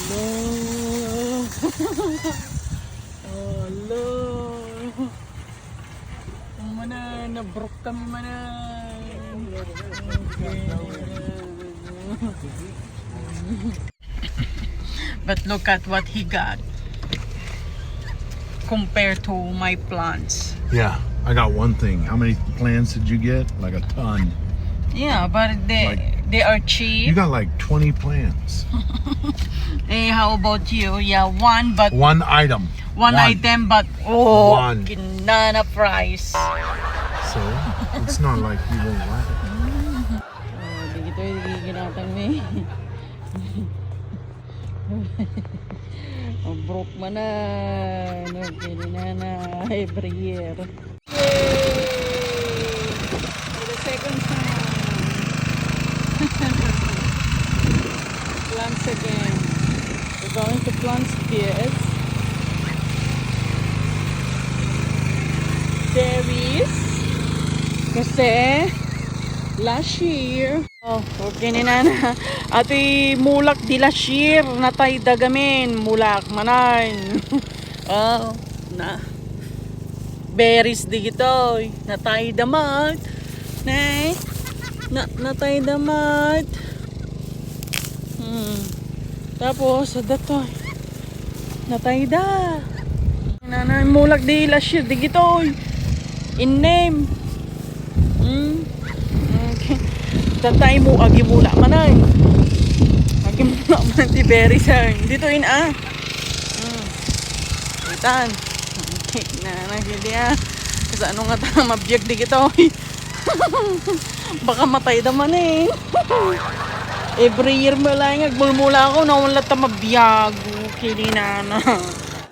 No. Oh, no. Mana, nabrok kami mana. But look at what he got compared to my plants. Yeah, I got one thing. How many plants did you get? Like a ton. Yeah, but they are You cheap. got like 20 plants. Hey, how about you? Yeah, one, but One item. one item, but oh, One. kinana price. So it's not like you won't like it. Oh, di gito yung ginatang me. Oh, broke man na. No, na every year. Yay! For the second time. Plants again. We're going to plant this. Berries. Kasi last year, oh, okay na na. Ati mulak di last year, natay dagamin, mulak manan. Oh, na. Berries di gito, natay damat. Nay, natay damat. Tapos, dato, natay da. Nanay mulak di last year, di gito. In name. Okay. Tatay mo, agi mula manay. Agi mula man ti berries ay. Dito in Itan. Okay, nakili Kasi ano nga ta, mabiyag di kita Baka matay naman eh. Every year mo lang, agmulmula ako, nawala ta mabiyag. Okay, na.